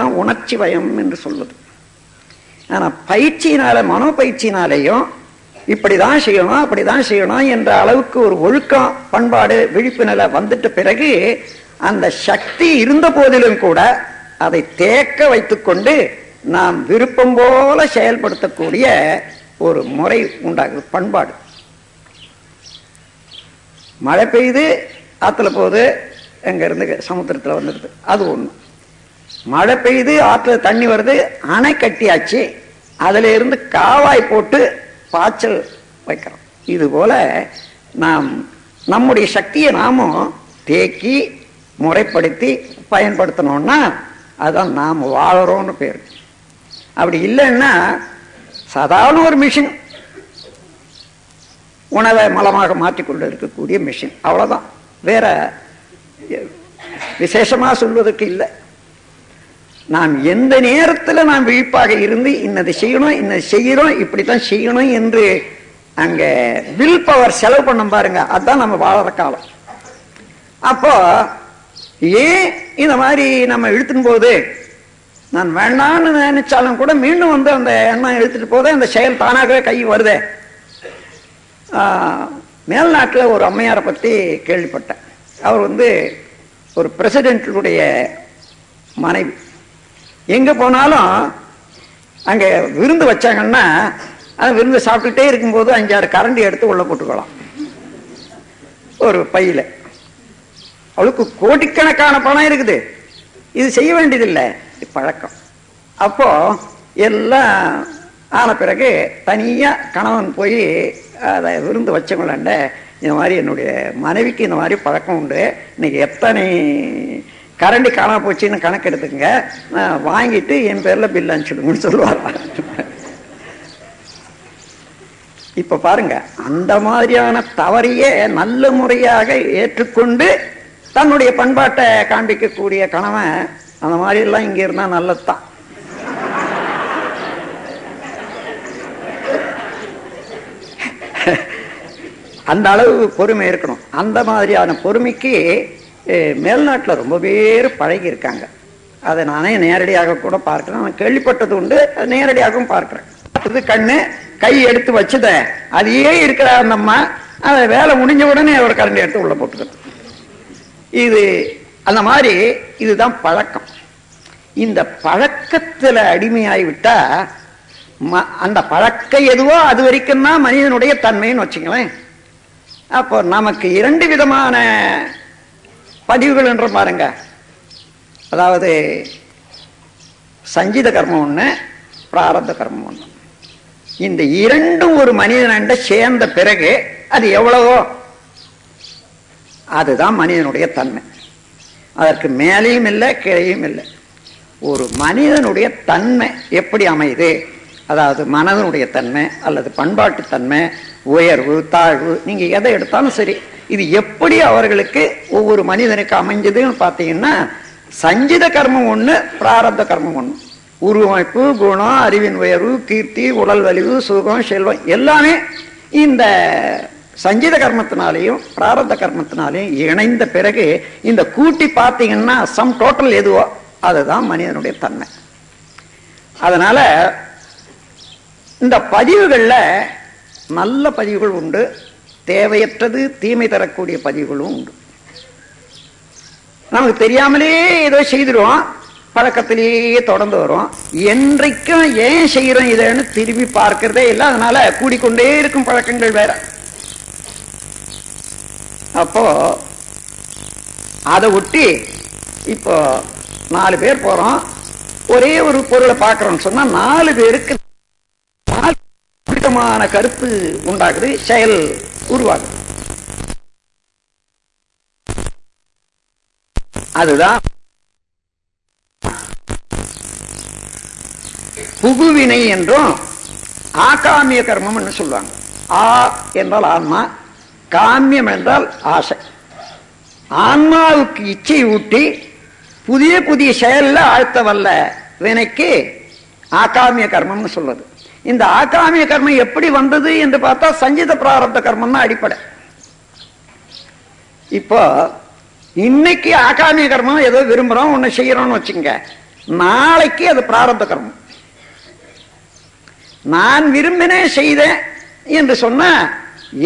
அதுதான் உணர்ச்சி வயம் என்று சொல்லுது. ஆனா பயிற்சியினால, மனோபயிற்சியினாலேயும் இப்படிதான் செய்யணும் அப்படிதான் செய்யணும் என்ற அளவுக்கு ஒரு ஒழுக்கம், பண்பாடு, விழிப்பு நிலை வந்துட்ட பிறகு அந்த சக்தி இருந்த போதிலும் கூட அதை தேக்க வைத்துக்கொண்டு நாம் விருப்பம் போல செயல்படுத்தக்கூடிய ஒரு முறை உண்டாகுது, பண்பாடு. மழை பெய்யுது, ஆற்றுல போகுது, எங்க இருந்து சமுத்திரத்தில் வந்துடுது, அது ஒண்ணு. மழை பெய்யுது, ஆற்றுல தண்ணி வருது, அணை கட்டியாச்சு, அதுல இருந்து காவாய் போட்டு பாய்ச்சல் வைக்கிறோம். இது போல நாம் நம்முடைய சக்தியை நாமும் தேக்கி முறைப்படுத்தி பயன்படுத்தணும்னா அதுதான் நாம் வாழறோம்னு பேரு. அப்படி இல்லைன்னா சாதாரண ஒரு மிஷின், உணவை மலமாக மாற்றிக்கொண்டு இருக்கக்கூடிய மிஷின், அவ்வளவுதான். வேற விசேஷமா சொல்வதற்கு இல்லை. நாம் எந்த நேரத்தில் நாம் விழிப்பாக இருந்து இன்னதை செய்யணும், இன்னதை செய்யறோம், இப்படித்தான் செய்யணும் என்று அங்க வில் பவர் செலவு பண்ண பாருங்க, அதுதான் நம்ம வாழற காலம். அப்போ ஏன் இந்த மாதிரி நம்ம இழுத்துன்னு போகுது, நான் வேண்டான்னு நினைச்சாலும் கூட மீண்டும் வந்து அந்த எண்ணம் இழுத்துட்டு போதே அந்த செயல் தானாகவே கை வருதே. மேல்நாட்டில் ஒரு அம்மையாரை பற்றி கேள்விப்பட்டேன். அவர் வந்து ஒரு பிரசிடென்ட்டுடைய மனைவி. எங்க போனாலும் அங்க விருந்து வச்சாங்கன்னா அந்த விருந்து சாப்பிட்டுட்டே இருக்கும்போது 5-6 கரண்டி எடுத்து உள்ள போட்டுக்கலாம் ஒரு பையில. அவளுக்கு கோடிக்கணக்கான பணம் இருக்குது, இது செய்ய வேண்டியதில்லை, பழக்கம். அப்போ எல்லாம் ஆன பிறகு தனியா கணவன் போய் அதை விருந்து வச்சவங்களாண்ட, இந்த மாதிரி என்னுடைய மனைவிக்கு இந்த மாதிரி பழக்கம் உண்டு, இன்னைக்கு எத்தனை கரண்டி காணாம போச்சுன்னு கணக்கு எடுத்துக்கங்க, வாங்கிட்டு என் பேர்ல பில் அனுப்பிச்சுடுங்கன்னு சொல்லுவாங்க. இப்ப பாருங்க, அந்த மாதிரியான தவறையே நல்ல முறையாக ஏற்றுக்கொண்டு தன்னுடைய பண்பாட்டை காண்பிக்கக்கூடிய கணவன் அந்த மாதிரி எல்லாம் இங்க இருந்தா நல்லதுதான். அந்த அளவு பொறுமை இருக்கணும். அந்த மாதிரியான பொறுமைக்கு மேல்நாட்டில் ரொம்ப பேர் பழகி இருக்காங்க. அதை நானே நேரடியாக கூட பார்க்கிறேன், நான் கேள்விப்பட்டது உண்டு, நேரடியாகவும் பார்க்கிறேன். அது கண்ணு கை எடுத்து வச்சத அதையே இருக்கிற அந்த அம்மா அதை வேலை முடிஞ்ச உடனே ஒரு கரண்டி எடுத்து உள்ள போட்டுக்கிறது. இது அந்த மாதிரி, இதுதான் பழக்கம். இந்த பழக்கத்துல அடிமையாகிவிட்டா அந்த பழக்கம் எதுவோ அது வரைக்கும் தான் மனிதனுடைய தன்மைன்னு வச்சுங்களேன். அப்போ நமக்கு 2 விதமான பதிவுகள் என்று பாருங்க. அதாவது சஞ்சித கர்மம் ஒண்ணு, பிராரப்த கர்மம் ஒண்ணு. இந்த 2ம் ஒரு மனிதன் சேர்ந்த பிறகு அது எவ்வளவோ அதுதான் மனிதனுடைய தன்மை. அதற்கு மேலேயும் இல்லை கீழையும் இல்லை. ஒரு மனிதனுடைய தன்மை எப்படி அமையுது, அதாவது மனதனுடைய தன்மை அல்லது பண்பாட்டு தன்மை, உயர்வு தாழ்வு, நீங்க எதை எடுத்தாலும் சரி, இது எப்படி அவர்களுக்கு ஒவ்வொரு மனிதனுக்கு அமைஞ்சதுன்னு பார்த்தீங்கன்னா, சஞ்சித கர்மம் ஒண்ணு, பிராரப்த கர்மம் ஒண்ணு. உருவமைப்பு, குணம், அறிவின் உயர்வு, கீர்த்தி, உடல் வலிவு, சுகம், செல்வம் எல்லாமே இந்த சஞ்சித கர்மத்தினாலையும் பிராரப்த கர்மத்தினாலையும் இணைந்த பிறகு இந்த கூட்டி பார்த்தீங்கன்னா சம் டோட்டல் எதுவோ அதுதான் மனிதனுடைய தன்மை. அதனால இந்த பதிவுகள்ல நல்ல பதிவுகள் உண்டு, தேவையற்றது தீமை தரக்கூடிய பதிவுகளும் உண்டு. நமக்கு தெரியாமலே ஏதோ செய்திருவோம், பழக்கத்திலேயே தொடர்ந்து வரும். என்றைக்கும் ஏன் செய்யறோம் இதன்னு திரும்பி பார்க்கிறதே இல்லை. அதனால கூடிக்கொண்டே இருக்கும் பழக்கங்கள் வேற. அப்போ அதை ஒட்டி இப்போ 4 பேர் போறோம், ஒரே ஒரு பொருளை பார்க்கிறோம்னு சொன்னா 4 பேருக்கு 4 விதமான கருத்து உண்டாகுது, செயல் உருவாகுது. அதுதான் புகுவினை என்றும் ஆகாமிய கர்மம் என்று சொல்லுவாங்க. ஆ என்றால் ஆன்மா, காமியம் என்றால் ஆசை. ஆன்மாவுக்கு இச்சை ஊட்டி புதிய புதிய செயல்ல ஆழ்த்த வல்ல வினைக்கு ஆகாமிய கர்மம்னு சொல்றது. இந்த ஆகாமிய கர்மம் எப்படி வந்தது என்று பார்த்தா சஞ்சித பிராரப்த கர்மம் தான் அடிப்படை. இப்போ இன்னைக்கு ஆகாமிய கர்மம் ஏதோ விரும்புறோம், ஒண்ணு செய்யறோம்னு வச்சுங்க, நாளைக்கு அது பிராரப்த கர்மம். நான் விரும்பினே செய்தேன் என்று சொன்னா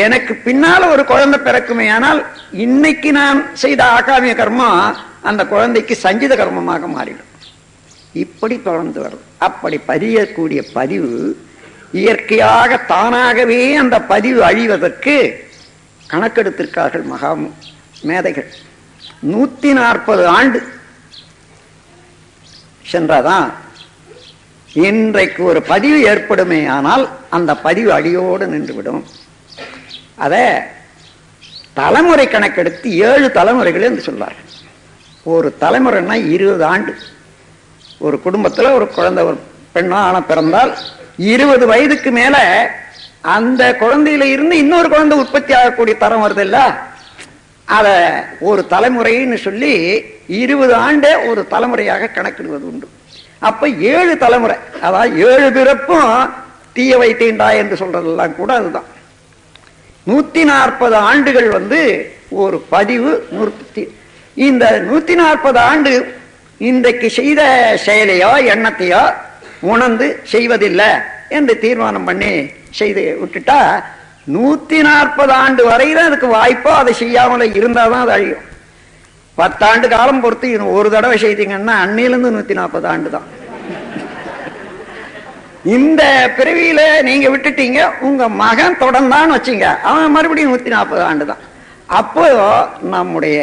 எனக்கு பின்னால ஒரு குழந்தை பிறக்குமே, ஆனால் இன்னைக்கு நான் செய்த ஆகாமிய கர்மம் அந்த குழந்தைக்கு சஞ்சித கர்மமாக மாறிடும். இப்படி தொடர்ந்து வரும். அப்படி பதியக்கூடிய பதிவு இயற்கையாக தானாகவே அந்த பதிவு அழிவதற்கு கணக்கெடுத்திருக்கார்கள் மகா மேதைகள். 140 ஆண்டு சென்றாதான் இன்றைக்கு ஒரு பதிவு ஏற்படுமே, ஆனால் அந்த பதிவு அடியோடு நின்றுவிடும். அத தலைமுறை கணக்கெடுத்து 7 தலைமுறைகள் என்று சொல்வார்கள். ஒரு தலைமுறைன்னா 20 ஆண்டு. ஒரு குடும்பத்தில் ஒரு குழந்தை, ஒரு பெண்ணோ ஆன பிறந்தால் 20 வயதுக்கு மேல அந்த குழந்தையில இருந்து இன்னொரு குழந்தை உற்பத்தி ஆகக்கூடிய தரம் வருது இல்ல, அத ஒரு தலைமுறைன்னு சொல்லி 20 ஆண்டே ஒரு தலைமுறையாக கணக்கிடுவது உண்டு. அப்ப 7 தலைமுறை, அதாவது 7 பிறப்பும் தீய வைத்தீண்டா என்று சொல்றதெல்லாம் கூட அதுதான். 140 ஆண்டுகள் ஒரு பதிவு நிறுத்தி. இந்த 140 ஆண்டு இன்றைக்கு செய்த செயலையோ எண்ணத்தையோ உணர்ந்து செய்வதில்லை என்று தீர்மானம் பண்ணி செய்து விட்டுட்டா 140 ஆண்டு வரையில அதுக்கு வாய்ப்போ அதை செய்யாமல இருந்தாதான் அது அழியும். 10 ஆண்டு காலம் பொறுத்து ஒரு தடவை செய்தீங்கன்னா அன்னிலிருந்து 140 ஆண்டு தான். இந்த பிறவியில நீங்க விட்டுட்டீங்க, உங்க மகன் தொடர்ந்தான்னு வச்சுங்க, அவன் மறுபடியும் 140 ஆண்டு தான். அப்போ நம்முடைய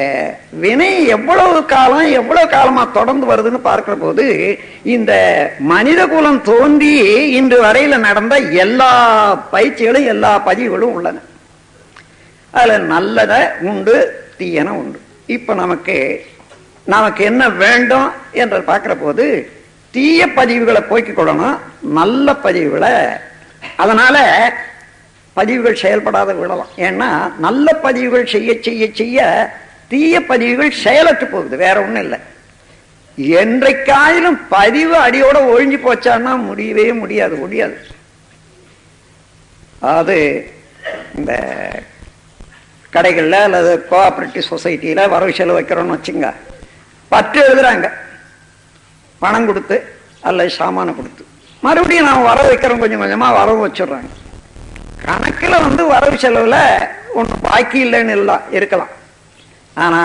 வினை எவ்வளவு காலமா தொடர்ந்து வருதுன்னு பார்க்கிற போது இந்த மனித குலம் தோன்றி இன்று வரையில நடந்த எல்லா பயிற்சிகளும் எல்லா பதிவுகளும் உள்ளன. அதுல நல்லத உண்டு, தீயன உண்டு. இப்ப நமக்கு என்ன வேண்டும் என்று பார்க்கிற போது தீய பதிவுகளை போக்கிக் கொள்ளணும், நல்ல பதிவுகளை. அதனால பதிவுகள் செயல்படாத விடலாம். ஏன்னா நல்ல பதிவுகள் செய்ய செய்ய செய்ய தீய பதிவுகள் செயலற்று போகுது, வேற ஒண்ணும் இல்லை. என்றைக்காயிலும் பதிவு அடியோட ஒழிஞ்சு போச்சான்னா முடியவே முடியாது. அது இந்த கடைகள்ல அல்லது கோஆபரேட்டிவ் சொசைட்டியில வரவு செலவு வைக்கிறோம்னு வச்சுங்க, 10 எழுதுறாங்க பணம் கொடுத்து அல்லது சாமான கொடுத்து, மறுபடியும் நான் வரவு வைக்கிறோம், கொஞ்சம் கொஞ்சமா வரவு வச்சிடுறாங்க. கணக்குல வரவு செலவுல ஒன்றும் பாக்கி இல்லைன்னு எல்லாம் இருக்கலாம், ஆனா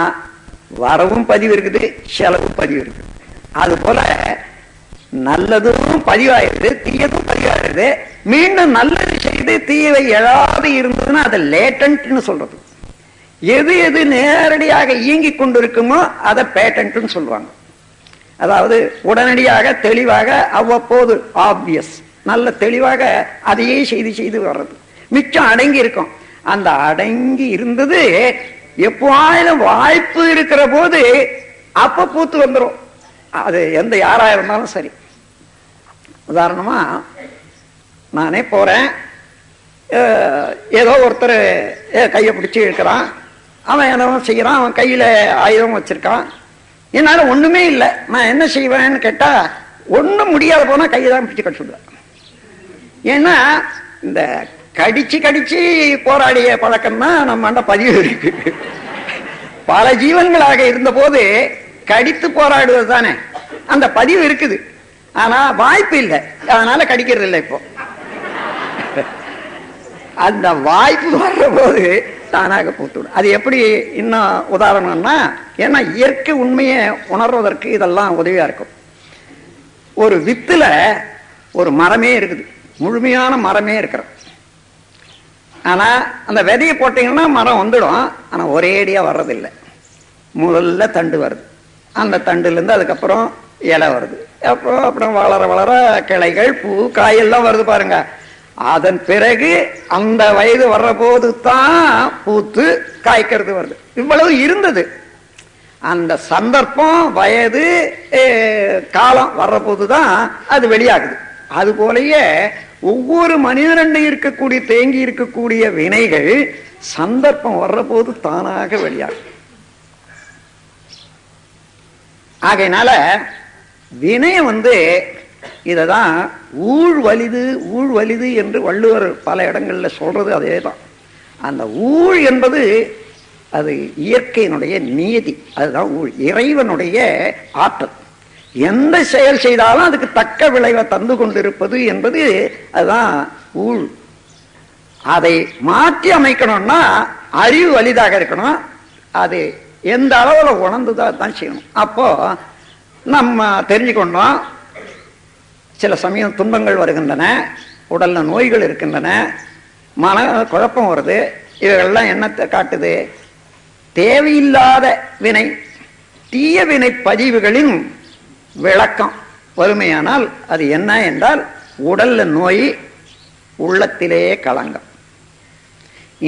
வரவும் பதிவு இருக்குது, செலவும் பதிவு இருக்குது. அது போல நல்லதும் பதிவாயிருது, தீயதும் பதிவாயிருது. மீண்டும் நல்லது செய்து தீயவை எழாது இருந்ததுன்னா அதை லேட்டன்ட்னு சொல்றது. எது எது நேரடியாக இயங்கி கொண்டிருக்குமோ அதை பேட்டன்ட்னு சொல்லுவாங்க. அதாவது உடனடியாக தெளிவாக அவ்வப்போது ஆப்வியஸ் நல்ல தெளிவாக அதையே செய்து வர்றது. மிச்சம் அடங்கி இருக்கும். அந்த அடங்கி இருந்தது எப்போதும் வாய்ப்பு இருக்கிற போது அப்ப பூத்து வந்துடும். அது எந்த யாரா இருந்தாலும் சரி. உதாரணமா நானே போறேன், ஏதோ ஒருத்தர் கையை பிடிச்சி இருக்கிறான், அவன் என்னவோ செய்யறான், அவன் கையில ஆயுதம் வச்சிருக்கான், என்னால ஒண்ணுமே இல்லை, நான் என்ன செய்வேன்னு கேட்டா ஒண்ணும் முடியாத போனா கையை தான் பிடிச்சு கடிச்சுடுவேன். ஏன்னா இந்த கடிச்சு போராடிய பழக்கம் தான் நம்ம பதிவு இருக்கு. பல ஜீவன்களாக இருந்த போது கடித்து போராடுவது தானே அந்த பதிவு இருக்குது. ஆனா வாய்ப்பு இல்லை, அதனால கடிக்கிறது இல்லை. இப்போ அந்த வாய்ப்பு வர்ற போது தானாக பூத்துடும். அது எப்படி இன்னும் உதாரணம்னா, ஏன்னா இயற்கை உண்மையை உணர்வதற்கு இதெல்லாம் உதவியா இருக்கும். ஒரு வித்துல ஒரு மரமே இருக்குது, முழுமையான மரமே இருக்கிறது. ஆனா அந்த விதையை போட்டீங்கன்னா மரம் வந்துடும், ஆனா ஒரேடியா வர்றதில்லை. முதல்ல தண்டு வருது, அந்த தண்டுல இருந்து அதுக்கப்புறம் இலை வருது, அப்புறம் வளர வளர கிளைகள் பூ காயெல்லாம் வருது பாருங்க. அதன் பிறகு அந்த வயது வர்ற போது தான் பூத்து காய்க்கிறது வருது. இவ்வளவு இருந்தது. அந்த சந்தர்ப்பம் வயது காலம் வர்ற போதுதான் அது வெளியாகுது. அது போலயே ஒவ்வொரு மனிதனண்டு இருக்கக்கூடிய தேங்கி இருக்கக்கூடிய வினைகள் சந்தர்ப்பம் வர்ற போது தானாக வெளியாகும். ஆகையினால வினயம் இததான் ஊழ் வலிது என்று வள்ளுவர் பல இடங்கள்ல சொல்றது அதேதான். அந்த ஊழ் என்பது அது இயற்கையினுடைய நியதி, அதுதான் ஊழ், இறைவனுடைய ஆற்றல். எந்த செயல் செய்தாலும் அதுக்கு தக்க விளைவை தந்து கொண்டிருப்பது என்பது அதுதான் ஊழ். அதை மாற்றி அமைக்கணும்னா அறிவு வலிதாக இருக்கணும். அது எந்த அளவில் உணர்ந்துதான் தான் செய்யணும். அப்போ நம்ம தெரிஞ்சுக்கொண்டோம், சில சமயம் துன்பங்கள் வருகின்றன, உடல்ல நோய்கள் இருக்கின்றன, மன குழப்பம் வருது. இவைகள்லாம் என்னத்தை காட்டுது? தேவையில்லாத வினை, தீய வினை பதிவுகளின் விளக்கம். வறுமையானால் அது என்ன என்றால் உடல்ல நோய், உள்ளத்திலே களங்கம்.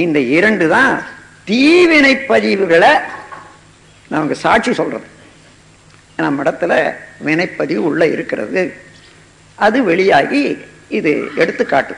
இந்த இரண்டு தான் தீவினை பதிவுகளை நமக்கு சாட்சி சொல்றது. நம்ம இடத்துல வினைப்பதிவு உள்ள இருக்கிறது, அது வெளியாகி இது எடுத்துக்காட்டு.